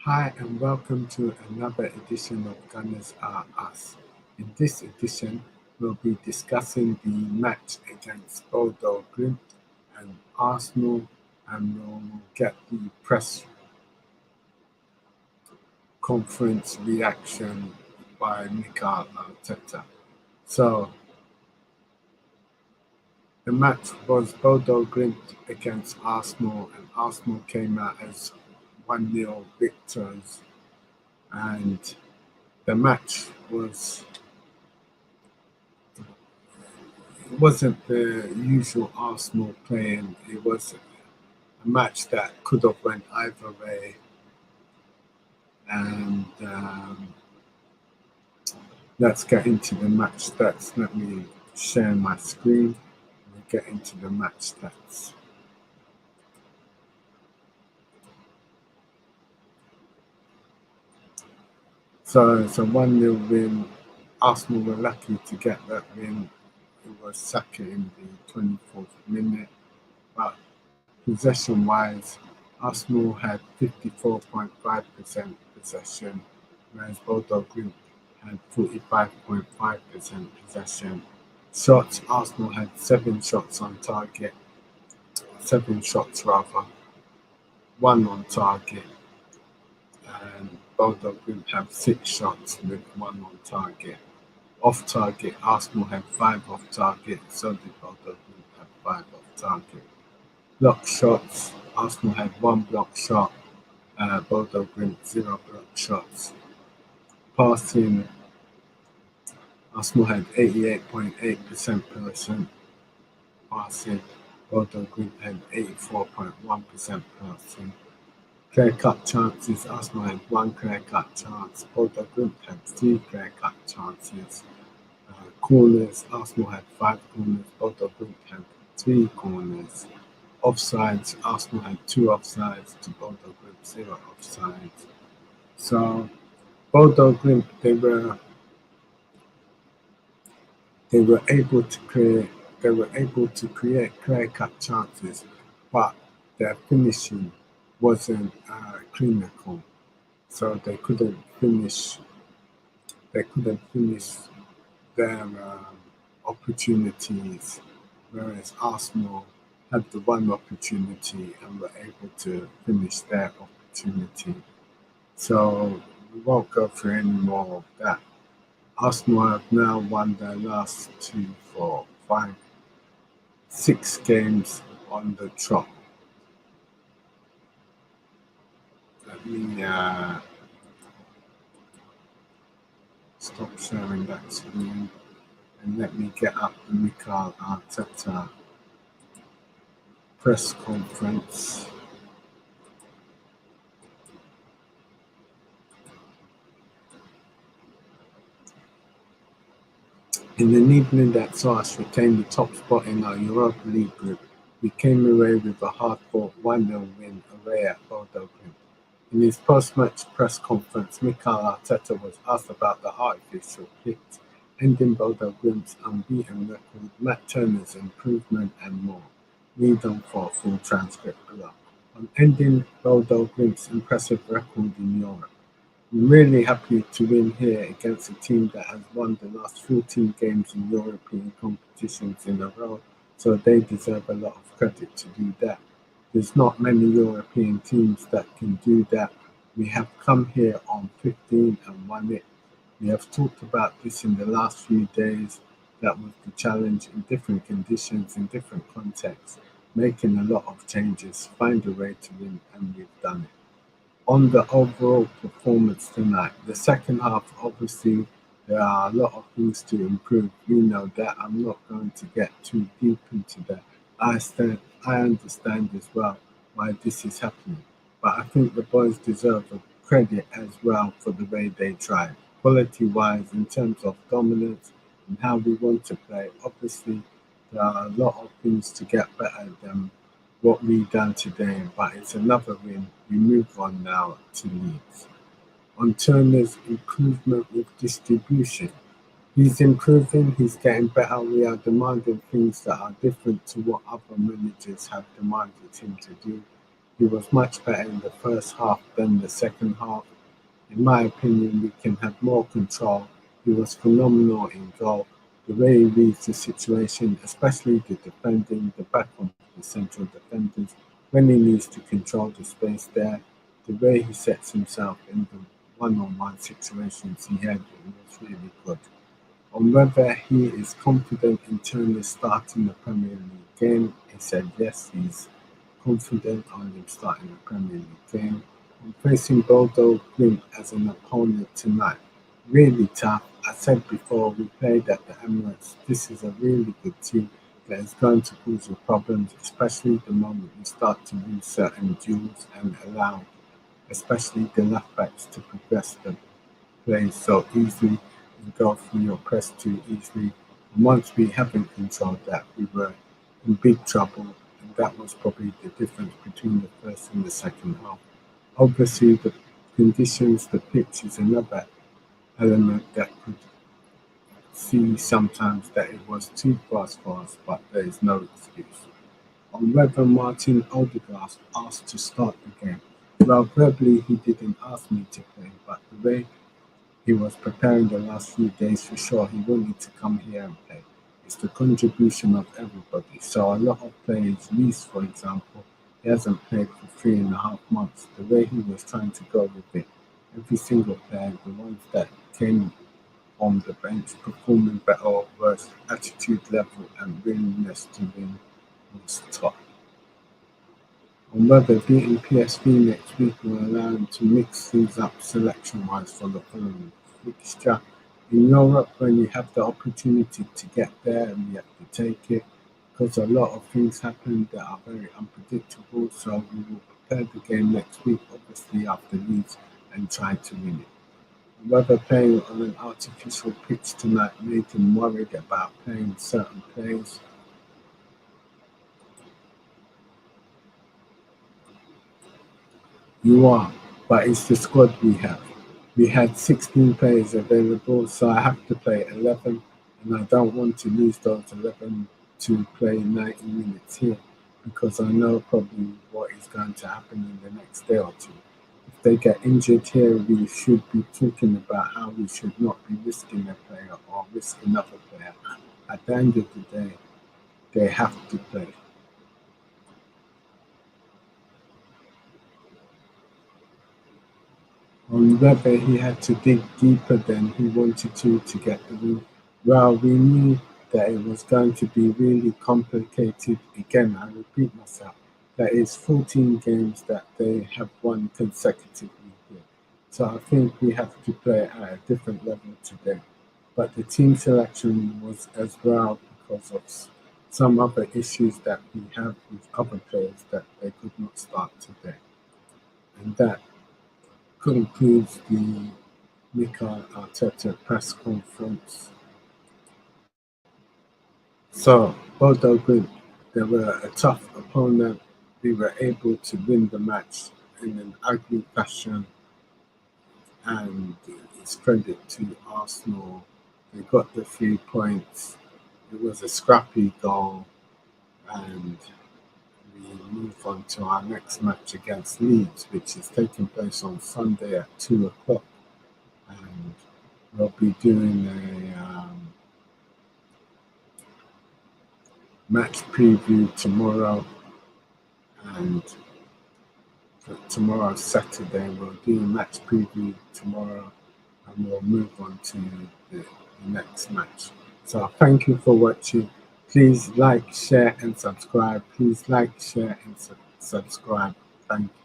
Hi and welcome to another edition of Gunners Are Us. In this edition, we'll be discussing the match against Bodo Glimt and Arsenal, and we'll get the press conference reaction by Mikel Arteta. So, the match was Bodo Glimt against Arsenal, and Arsenal came out as 1-0 victors, and the match it wasn't the usual Arsenal playing. It was a match that could have went either way. And let's get into the match stats. Let me share my screen and get into the match stats. So it's a 1-0 win. Arsenal were lucky to get that win. It was Saka in the 24th minute. But possession-wise, Arsenal had 54.5% possession, whereas Bodo Glimt had 45.5% possession. Shots, Arsenal had 7 shots on target, 7 shots rather, 1 on target, and Bodo Glimt had 6 shots with 1 on target. Off target, Arsenal had 5 off target, so did Bodo Glimt have 5 off target. Block shots, Arsenal had 1 block shot, Bodo Glimt 0 block shots. Passing, Arsenal had 88.8% passing, Bodo Glimt had 84.1% passing. Clear cut chances, Arsenal had 1 clear cut chance, Bodo Glimt had 3 clear cut chances. Corners, Arsenal had 5 corners, Bodo Glimt had 3 corners. Offsides, Arsenal had 2 offsides to Bodo Glimt 0 offsides. So Bodo Glimt, they were able to create clear cut chances, but their finishing wasn't clinical. So they couldn't finish their opportunities, whereas Arsenal had the one opportunity and were able to finish their opportunity. So we won't go through any more of that. Arsenal have now won their last 2, 4, 5, 6 games on the trot. Let me stop sharing that screen and let me get up the Mikel Arteta press conference. In an evening that saw us retain the top spot in our Europa League group, we came away with a hard-fought 1-0 win away at Bodo Glimt. In his post-match press conference, Mikel Arteta was asked about the artificial pitch, ending Bodo Glimt's unbeaten record, Matt Turner's improvement, and more. Read on for a full transcript below. On ending Bodo Glimt's impressive record in Europe. I'm really happy to win here against a team that has won the last 14 games in European competitions in a row, so they deserve a lot of credit to do that. There's not many European teams that can do that. We have come here on 15 and won it. We have talked about this in the last few days. That was the challenge in different conditions, in different contexts, making a lot of changes, find a way to win, and we've done it. On the overall performance tonight, the second half, obviously, there are a lot of things to improve. We know that. I'm not going to get too deep into that. I understand as well why this is happening, but I think the boys deserve a credit as well for the way they tried. Quality-wise, in terms of dominance and how we want to play, obviously, there are a lot of things to get better than what we done today, but it's another win. We move on now to Leeds. On Turner's improvement with distribution, he's improving, he's getting better. We are demanding things that are different to what other managers have demanded him to do. He was much better in the first half than the second half. In my opinion, we can have more control. He was phenomenal in goal. The way he reads the situation, especially the defending, the back of the central defenders, when he needs to control the space there, the way he sets himself in the one-on-one situations he had was really good. On whether he is confident in turning starting the Premier League game, he said yes, he's confident on him starting the Premier League game. On facing Bodo Glimt as an opponent tonight, really tough. I said before we played at the Emirates, this is a really good team that is going to cause you problems, especially the moment you start to lose certain duels and allow especially the left backs to progress the play so easily and go through your press too easily. And once we haven't controlled that, we were in big trouble, and that was probably the difference between the first and the second half. Obviously, the conditions, the pitch is another element that could see sometimes that it was too fast for us, but there is no excuse. On whether Martin Odegaard asked to start the game, well, verbally he didn't ask me to play, but the way he was preparing the last few days for sure. He wanted to come here and play. It's the contribution of everybody. So a lot of players, Reece, for example, he hasn't played for 3.5 months. The way he was trying to go with it, every single player, the ones that came on the bench, performing better or worse, attitude level and willingness to win was top. On whether beating PSV next week will allow him to mix things up selection-wise for the following fixture. In Europe, when you have the opportunity to get there and you have to take it, because a lot of things happen that are very unpredictable, so we will prepare the game next week, obviously after Leeds, and try to win it. Whether playing on an artificial pitch tonight made him worried about playing certain players. You are, but it's the squad we have. We had 16 players available, so I have to play 11, and I don't want to lose those 11 to play 90 minutes here because I know probably what is going to happen in the next day or two. If they get injured here, we should be talking about how we should not be risking a player or risk another player. At the end of the day, they have to play. On whether he had to dig deeper than he wanted to get the win. Well, we knew that it was going to be really complicated. Again, I repeat myself, that is 14 games that they have won consecutively here. So I think we have to play at a different level today. But the team selection was as well because of some other issues that we have with other players that they could not start today. And that concludes the Mikel Arteta press conference. So, Bodo Glimt, they were a tough opponent. We were able to win the match in an ugly fashion, and it's credit to Arsenal. They got the 3 points. It was a scrappy goal, and we move on to our next match against Leeds, which is taking place on Sunday at 2 o'clock. And we'll be doing a match preview tomorrow, and tomorrow Saturday we'll do a match preview tomorrow, and we'll move on to the next match. So thank you for watching. Please like, share, and subscribe. Please like, share, and subscribe. Thank you.